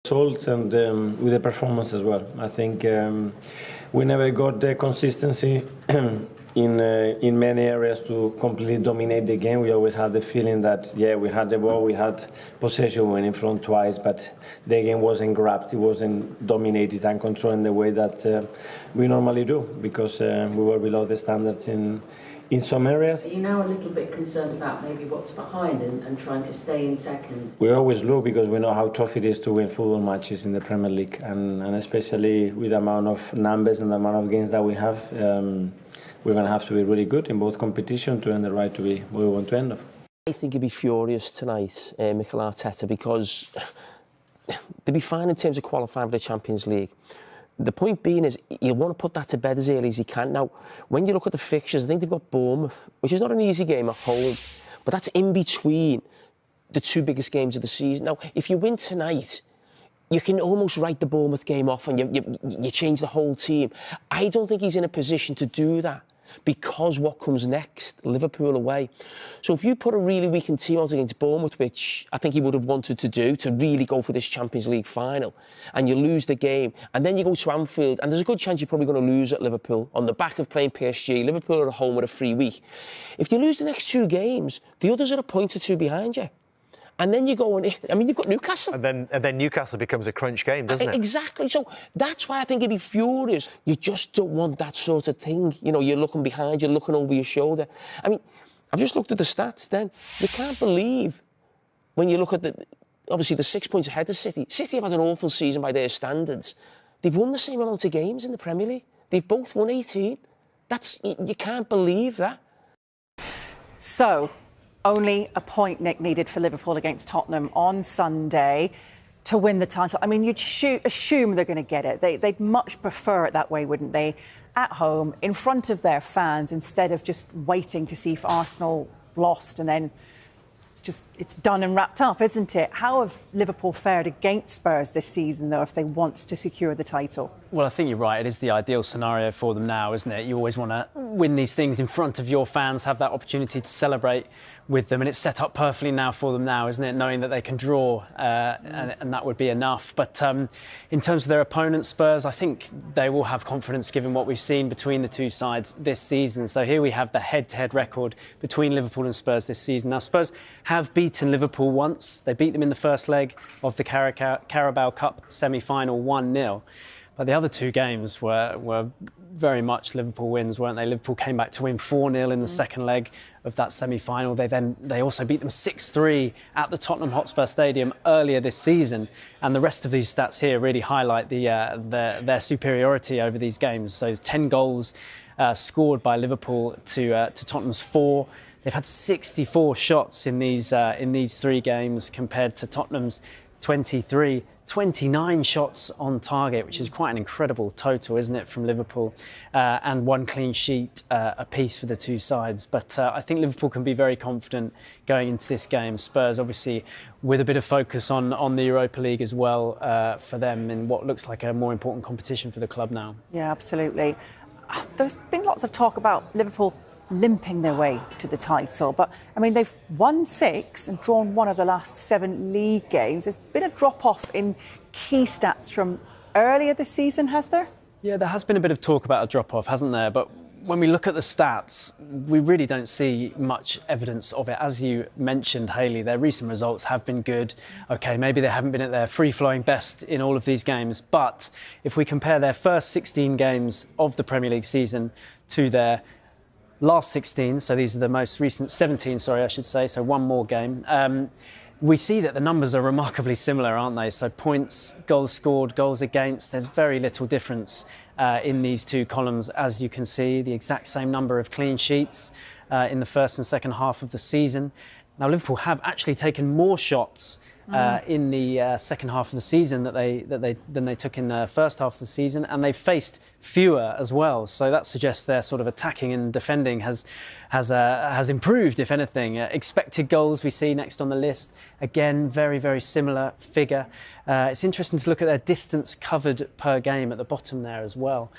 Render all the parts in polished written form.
results and with the performance as well. I think we never got the consistency in many areas to completely dominate the game. We always had the feeling that, we had the ball, we had possession, we went in front twice, but the game wasn't grabbed, it wasn't dominated and controlled in the way that we normally do, because we were below the standards in some areas. Are you now a little bit concerned about maybe what's behind and trying to stay in second? We always look, because we know how tough it is to win football matches in the Premier League, and especially with the amount of numbers and the amount of games that we have, we're going to have to be really good in both competition to earn the right to be where we want to end up. I think he'd be furious tonight, Mikel Arteta, because they'd be fine in terms of qualifying for the Champions League. The point being is, you want to put that to bed as early as you can. Now, when you look at the fixtures, I think they've got Bournemouth, which is not an easy game at home, but that's in between the two biggest games of the season. Now, if you win tonight, you can almost write the Bournemouth game off and you change the whole team. I don't think he's in a position to do that, because what comes next, Liverpool away. So if you put a really weakened team out against Bournemouth, which I think he would have wanted to do, to really go for this Champions League final, and you lose the game, and then you go to Anfield, and there's a good chance you're probably going to lose at Liverpool on the back of playing PSG. Liverpool are at home with a free week. If you lose the next two games, the others are a point or two behind you. And then you go and, you've got Newcastle. And then Newcastle becomes a crunch game, doesn't it? Exactly. So that's why I think he'd be furious. You just don't want that sort of thing. You know, you're looking behind, you're looking over your shoulder. I've just looked at the stats then. You can't believe, when you look at obviously the 6 points ahead of City. City have had an awful season by their standards. They've won the same amount of games in the Premier League. They've both won 18. You can't believe that. So, only a point, Nick, needed for Liverpool against Tottenham on Sunday to win the title. You'd assume they're going to get it. They'd much prefer it that way, wouldn't they? At home, in front of their fans, instead of just waiting to see if Arsenal lost and then it's done and wrapped up, isn't it? How have Liverpool fared against Spurs this season, though, if they want to secure the title? Well, I think you're right. It is the ideal scenario for them now, isn't it? You always want to win these things in front of your fans, have that opportunity to celebrate with them, and it's set up perfectly now for them now, isn't it? Knowing that they can draw, and that would be enough. But in terms of their opponents, Spurs, I think they will have confidence given what we've seen between the two sides this season. So here we have the head-to-head record between Liverpool and Spurs this season. Now, Spurs have beaten Liverpool once. They beat them in the first leg of the Carabao Cup semi-final 1-0. But the other two games were very much Liverpool wins, weren't they? Liverpool came back to win 4-0 in the second leg of that semi-final. They also beat them 6-3 at the Tottenham Hotspur Stadium earlier this season. And the rest of these stats here really highlight their superiority over these games. So 10 goals scored by Liverpool to Tottenham's 4. They've had 64 shots in these three games compared to Tottenham's 23. 29 shots on target, which is quite an incredible total, isn't it, from Liverpool, and one clean sheet apiece for the two sides. But I think Liverpool can be very confident going into this game. Spurs, obviously, with a bit of focus on the Europa League as well for them in what looks like a more important competition for the club now. Yeah, absolutely. There's been lots of talk about Liverpool limping their way to the title. But, they've won 6 and drawn 1 of the last 7 league games. There's been a drop-off in key stats from earlier this season, has there? Yeah, there has been a bit of talk about a drop-off, hasn't there? But when we look at the stats, we really don't see much evidence of it. As you mentioned, Hayley, their recent results have been good. OK, maybe they haven't been at their free-flowing best in all of these games. But if we compare their first 16 games of the Premier League season to their last 16, so these are the most recent 17, I should say, so one more game. We see that the numbers are remarkably similar, aren't they? So points, goals scored, goals against, there's very little difference in these two columns, as you can see. The exact same number of clean sheets in the first and second half of the season. Now, Liverpool have actually taken more shots in the second half of the season than they took in the first half of the season, and they've faced fewer as well. So that suggests their sort of attacking and defending has improved, if anything. Expected goals we see next on the list. Again, very, very similar figure. It's interesting to look at their distance covered per game at the bottom there as well.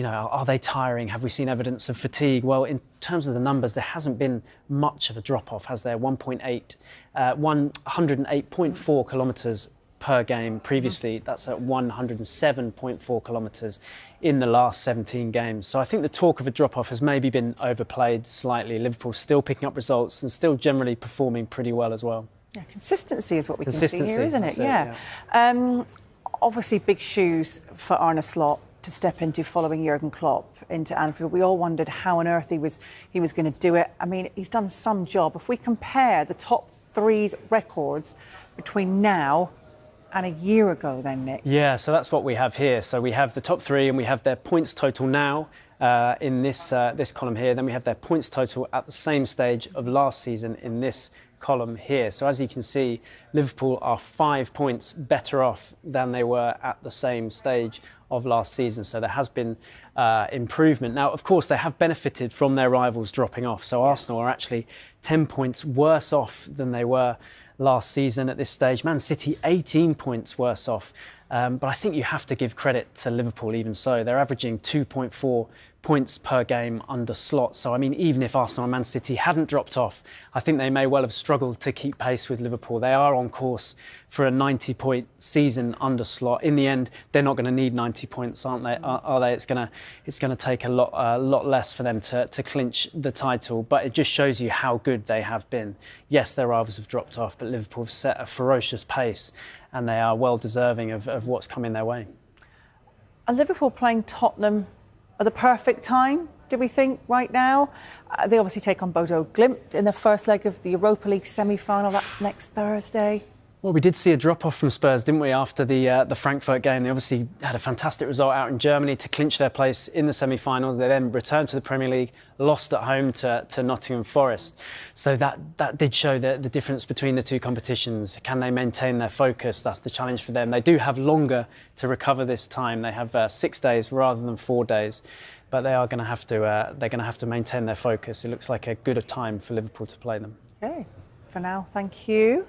Are they tiring? Have we seen evidence of fatigue? Well, in terms of the numbers, there hasn't been much of a drop-off, has there? 108.4 kilometres per game previously. That's at 107.4 kilometres in the last 17 games. So I think the talk of a drop-off has maybe been overplayed slightly. Liverpool still picking up results and still generally performing pretty well as well. Yeah, consistency is what we can see here, isn't it? Yeah. Obviously, big shoes for Arne Slot to step into following Jurgen Klopp into Anfield. We all wondered how on earth he was going to do it. I mean, he's done some job. If we compare the top three's records between now and a year ago, then, Nick. Yeah, so that's what we have here. So we have the top three and we have their points total now in this column here. Then we have their points total at the same stage of last season in this column here. So as you can see, Liverpool are 5 points better off than they were at the same stage of last season. So there has been improvement. Now, of course, they have benefited from their rivals dropping off. So Arsenal are actually 10 points worse off than they were last season at this stage. Man City 18 points worse off. But I think you have to give credit to Liverpool even so. They're averaging 2.4 points per game under Slot. So, I mean, even if Arsenal and Man City hadn't dropped off, I think they may well have struggled to keep pace with Liverpool. They are on course for a 90-point season under Slot. In the end, they're not going to need 90 points, aren't they? Are they? It's going to take a lot less for them to clinch the title. But it just shows you how good they have been. Yes, their rivals have dropped off, but Liverpool have set a ferocious pace and they are well deserving of what's coming their way. Are Liverpool playing Tottenham at the perfect time, do we think, right now? They obviously take on Bodo Glimt in the first leg of the Europa League semi-final. That's next Thursday. Well, we did see a drop-off from Spurs, didn't we, after the Frankfurt game? They obviously had a fantastic result out in Germany to clinch their place in the semi-finals. They then returned to the Premier League, lost at home to Nottingham Forest. So that did show the difference between the two competitions. Can they maintain their focus? That's the challenge for them. They do have longer to recover this time. They have 6 days rather than 4 days. But they are going to have to maintain their focus. It looks like a good time for Liverpool to play them. Okay, for now, thank you.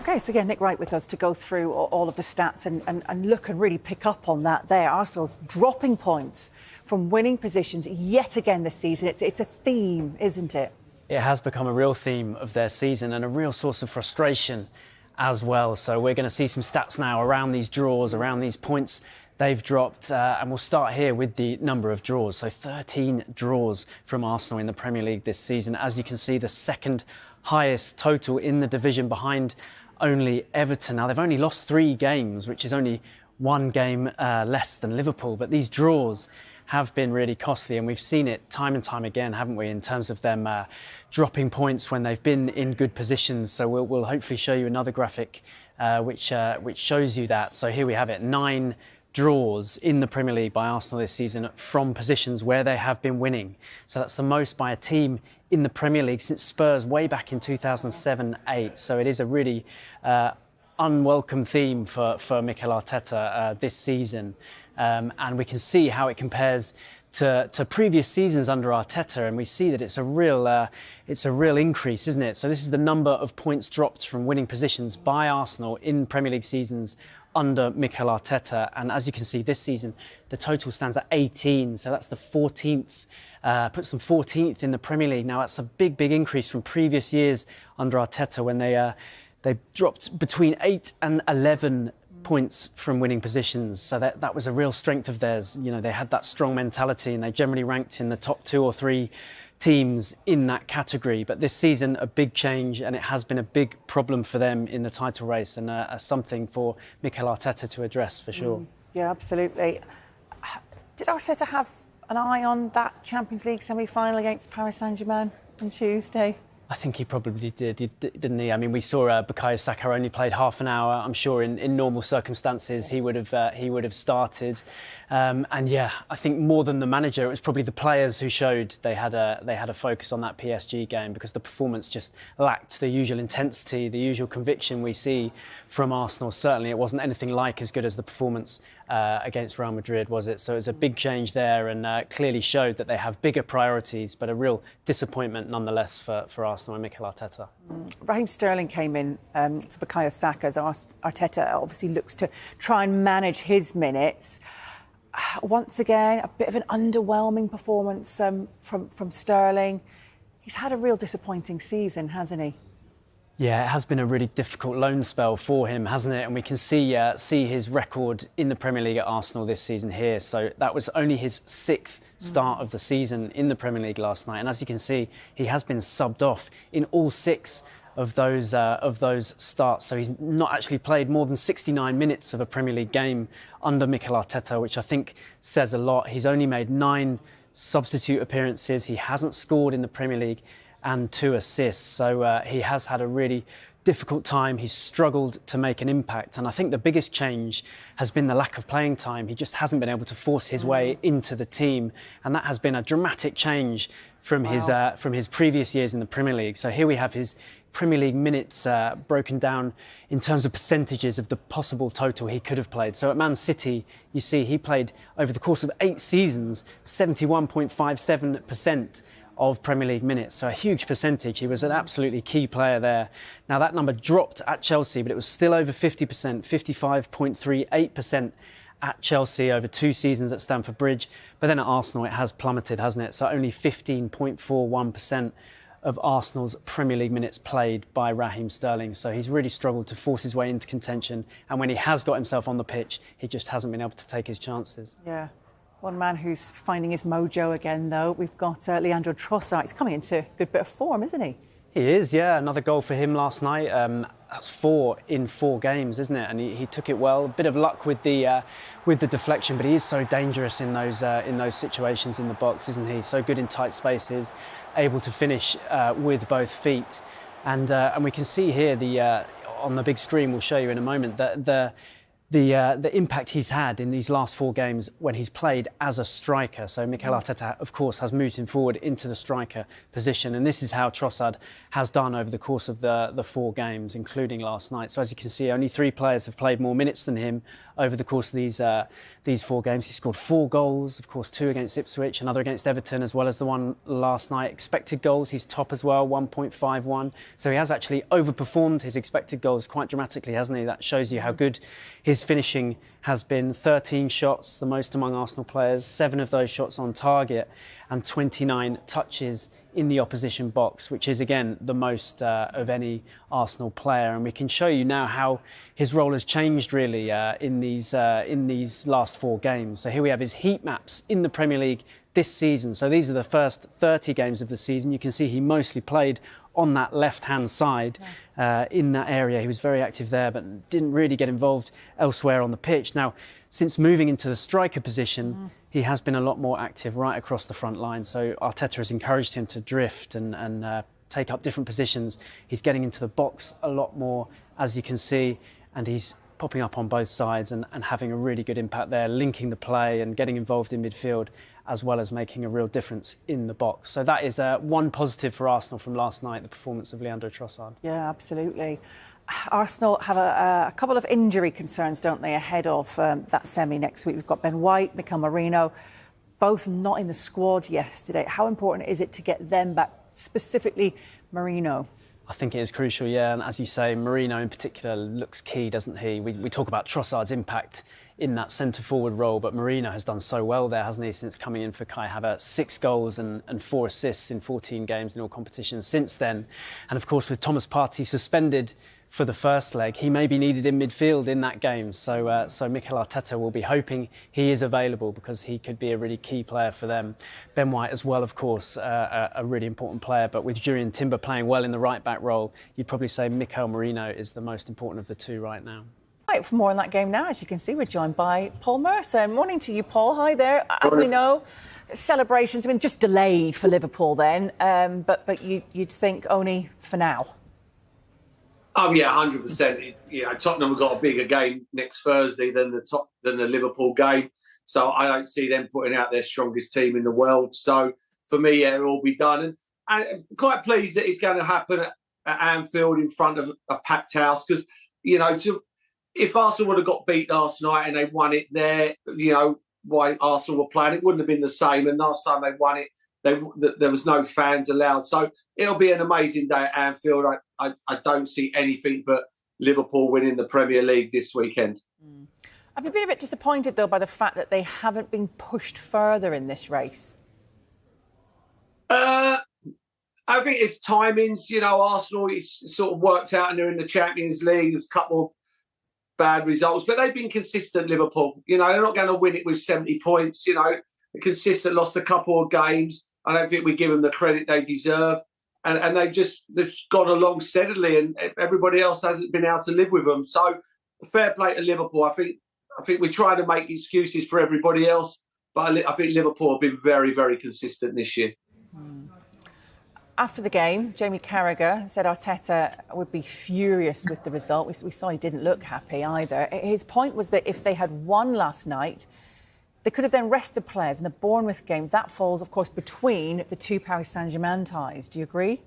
OK, so again, Nick Wright with us to go through all of the stats and look and really pick up on that there. Arsenal dropping points from winning positions yet again this season. It's a theme, isn't it? It has become a real theme of their season and a real source of frustration as well. So we're going to see some stats now around these draws, around these points they've dropped. And we'll start here with the number of draws. So 13 draws from Arsenal in the Premier League this season. As you can see, the second highest total in the division behind only Everton. Now, they've only lost 3 games, which is only 1 game less than Liverpool. But these draws have been really costly, and we've seen it time and time again, haven't we, in terms of them dropping points when they've been in good positions. So we'll hopefully show you another graphic which shows you that. So here we have it, 9 draws in the Premier League by Arsenal this season from positions where they have been winning. So that's the most by a team in the Premier League since Spurs way back in 2007-08. So it is a really unwelcome theme for Mikel Arteta this season. And we can see how it compares to previous seasons under Arteta, and we see that it's a real increase, isn't it? So this is the number of points dropped from winning positions by Arsenal in Premier League seasons under Mikel Arteta, and as you can see this season the total stands at 18, so that's the 14th, puts them 14th in the Premier League. Now that's a big increase from previous years under Arteta when they dropped between 8 and 11 points from winning positions. So that was a real strength of theirs. You know, they had that strong mentality and they generally ranked in the top 2 or 3 teams in that category. But this season, a big change, and it has been a big problem for them in the title race, and something for Mikel Arteta to address for sure. Yeah, absolutely. Did Arteta have an eye on that Champions League semi-final against Paris Saint-Germain on Tuesday? I think he probably did, didn't he? I mean, we saw Bukayo Saka only played half an hour. I'm sure in normal circumstances he would have started. And yeah, I think more than the manager, it was probably the players who showed they had a focus on that PSG game, because the performance just lacked the usual intensity, the usual conviction we see from Arsenal. Certainly, it wasn't anything like as good as the performance against Real Madrid, was it? So it was a big change there, and clearly showed that they have bigger priorities, but a real disappointment nonetheless for Arsenal and Mikel Arteta. Raheem Sterling came in for Bukayo Saka, as Arteta obviously looks to try and manage his minutes. Once again, a bit of an underwhelming performance from Sterling. He's had a real disappointing season, hasn't he? Yeah, it has been a really difficult loan spell for him, hasn't it? And we can see his record in the Premier League at Arsenal this season here. So that was only his 6th start of the season in the Premier League last night. And as you can see, he has been subbed off in all 6 of those starts. So he's not actually played more than 69 minutes of a Premier League game under Mikel Arteta, which I think says a lot. He's only made 9 substitute appearances. He hasn't scored in the Premier League and 2 assists. So he has had a really difficult time. He's struggled to make an impact. And I think the biggest change has been the lack of playing time. He just hasn't been able to force his way into the team. And that has been a dramatic change from his previous years in the Premier League. So here we have his Premier League minutes broken down in terms of percentages of the possible total he could have played. So at Man City, you see he played over the course of 8 seasons, 71.57% of Premier League minutes. So a huge percentage. He was an absolutely key player there. Now that number dropped at Chelsea, but it was still over 50%, 55.38% at Chelsea over 2 seasons at Stamford Bridge. But then at Arsenal, it has plummeted, hasn't it? So only 15.41% of Arsenal's Premier League minutes played by Raheem Sterling. So he's really struggled to force his way into contention. And when he has got himself on the pitch, he just hasn't been able to take his chances. Yeah. One man who's finding his mojo again, though, we've got Leandro Trossard. He's coming into a good bit of form, isn't he? He is, yeah. Another goal for him last night. That's 4 in 4 games, isn't it? And he took it well. A bit of luck with the deflection, but he is so dangerous in those situations in the box, isn't he? So good in tight spaces, able to finish with both feet. And we can see here on the big screen, we'll show you in a moment, that the impact he's had in these last 4 games when he's played as a striker. So Mikel Arteta, of course, has moved him forward into the striker position. And this is how Trossard has done over the course of the 4 games, including last night. So as you can see, only 3 players have played more minutes than him over the course of these 4 games. He scored 4 goals, of course, 2 against Ipswich, another against Everton, as well as the one last night. Expected goals, he's top as well, 1.51. So he has actually overperformed his expected goals quite dramatically, hasn't he? That shows you how good his finishing has been. 13 shots, the most among Arsenal players, 7 of those shots on target, and 29 touches in the opposition box, which is, again, the most of any Arsenal player. And we can show you now how his role has changed, really, in these last 4 games. So here we have his heat maps in the Premier League this season. So these are the first 30 games of the season. You can see he mostly played on that left-hand side in that area. He was very active there, but didn't really get involved elsewhere on the pitch. Now, since moving into the striker position, he has been a lot more active right across the front line. So Arteta has encouraged him to drift and take up different positions. He's getting into the box a lot more, as you can see, and he's popping up on both sides and having a really good impact there, linking the play and getting involved in midfield, as well as making a real difference in the box. So that is one positive for Arsenal from last night, the performance of Leandro Trossard. Yeah, absolutely. Arsenal have a couple of injury concerns, don't they, ahead of that semi next week. We've got Ben White, Mikel Merino, both not in the squad yesterday. How important is it to get them back, specifically Merino? I think it is crucial, yeah. And as you say, Merino in particular looks key, doesn't he? We talk about Trossard's impact in that centre-forward role, but Merino has done so well there, hasn't he, since coming in for Kai Havertz. 6 goals and 4 assists in 14 games in all competitions since then. And of course, with Thomas Partey suspended for the first leg, he may be needed in midfield in that game. So Mikel Arteta will be hoping he is available, because he could be a really key player for them. Ben White as well, of course, a really important player. But with Jurriën Timber playing well in the right-back role, you'd probably say Mikel Merino is the most important of the 2 right now. Right, for more on that game now, as you can see, we're joined by Paul Mercer. Morning to you, Paul. Hi there. As we know, celebrations have been just delayed for Liverpool then, but you'd think only for now. Oh yeah, 100%. Yeah, Tottenham have got a bigger game next Thursday than the Liverpool game, so I don't see them putting out their strongest team in the world. So for me, yeah, it'll all be done, and I'm quite pleased that it's going to happen at Anfield in front of a packed house, because if Arsenal would have got beat last night and they won it there, why Arsenal were playing, it wouldn't have been the same. And last time they won it, there was no fans allowed. So it'll be an amazing day at Anfield. I don't see anything but Liverpool winning the Premier League this weekend. Have you been a bit disappointed, though, by the fact that they haven't been pushed further in this race? A I think it's timings. Arsenal, it's sort of worked out and they're in the Champions League. There's a couple of bad results, but they've been consistent, Liverpool. They're not going to win it with 70 points. Consistent, lost a couple of games. I don't think we give them the credit they deserve. And they've gone along steadily, and everybody else hasn't been able to live with them. So fair play to Liverpool. I think we're trying to make excuses for everybody else, but I think Liverpool have been very, very consistent this year. After the game, Jamie Carragher said Arteta would be furious with the result. We saw he didn't look happy either. His point was that if they had won last night, they could have then rested players in the Bournemouth game. That falls, of course, between the two Paris Saint-Germain ties. Do you agree?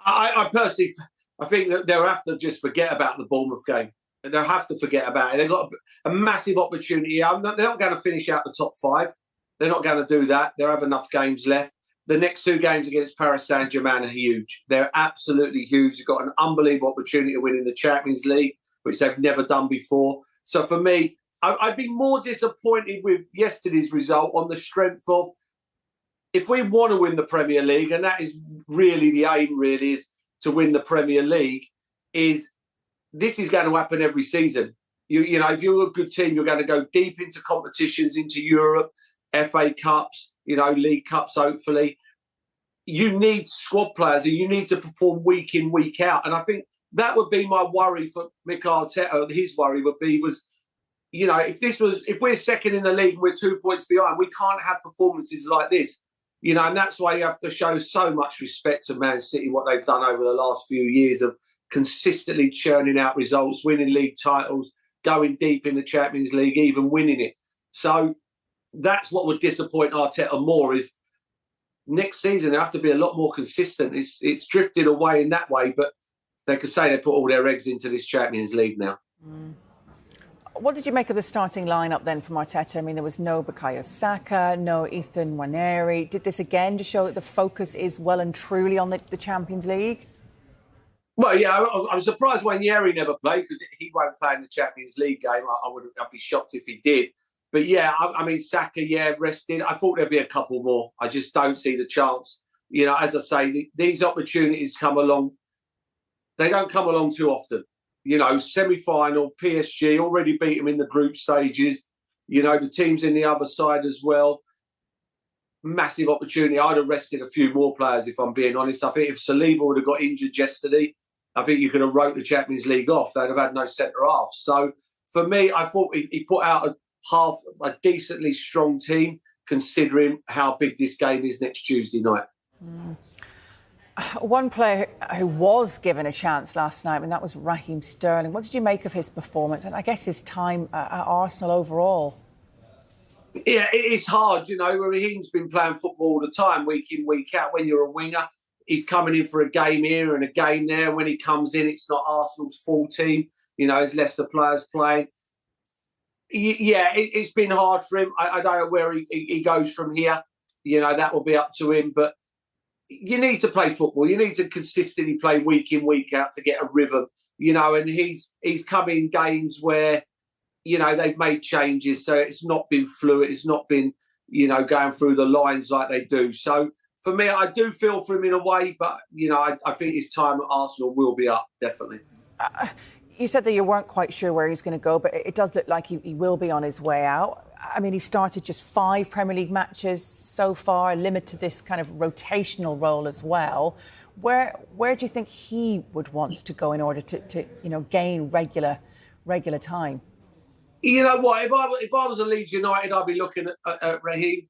I personally, I think that they'll have to just forget about the Bournemouth game. They'll have to forget about it. They've got a massive opportunity. They're not going to finish out the top 5. They're not going to do that. They'll have enough games left. The next 2 games against Paris Saint-Germain are huge. They're absolutely huge. They've got an unbelievable opportunity to win in the Champions League, which they've never done before. So for me, I'd be more disappointed with yesterday's result on the strength of, if we want to win the Premier League, and that is really the aim, really, is to win the Premier League, this is going to happen every season. If you're a good team, you're going to go deep into competitions, into Europe, FA Cups, League Cups, hopefully. You need squad players and you need to perform week in, week out. And I think that would be my worry for Mikel Arteta. His worry would be if we're second in the league and we're 2 points behind, we can't have performances like this. And that's why you have to show so much respect to Man City, what they've done over the last few years of consistently churning out results, winning league titles, going deep in the Champions League, even winning it. So that's what would disappoint Arteta more, is next season they have to be a lot more consistent. It's drifted away in that way, but they could say they put all their eggs into this Champions League now. What did you make of the starting lineup then from Arteta? I mean, there was no Bukayo Saka, no Ethan Nwaneri. Did this again to show that the focus is well and truly on the Champions League? Well, yeah, I'm surprised Nwaneri never played, because he won't play in the Champions League game. I'd be shocked if he did. But yeah, I mean, Saka, rested. I thought there'd be a couple more. I just don't see the chance. As I say, these opportunities come along. They don't come along too often. Semi-final, PSG, already beat them in the group stages. The teams in the other side as well. Massive opportunity. I'd have rested a few more players, if I'm being honest. I think if Saliba would have got injured yesterday, I think you could have wrote the Champions League off. They'd have had no centre-half. So for me, I thought he put out a decently strong team, considering how big this game is next Tuesday night. One player who was given a chance last night, and that was Raheem Sterling. What did you make of his performance and I guess his time at Arsenal overall? Yeah, it's hard, Raheem's been playing football all the time, week in, week out. When you're a winger, he's coming in for a game here and a game there. When he comes in, it's not Arsenal's full team. It's less the players playing. Yeah, it's been hard for him. I don't know where he goes from here. That will be up to him. But you need to play football. You need to consistently play week in, week out to get a rhythm. And he's come in games where, they've made changes. So it's not been fluid. It's not been, going through the lines like they do. So for me, I do feel for him in a way. But, I think his time at Arsenal will be up, definitely. You said that you weren't quite sure where he's going to go, but it does look like he will be on his way out. I mean, he started just 5 Premier League matches so far, limited to this kind of rotational role as well. Where do you think he would want to go in order to gain regular time? You know what? If I was a Leeds United, I'd be looking at Raheem.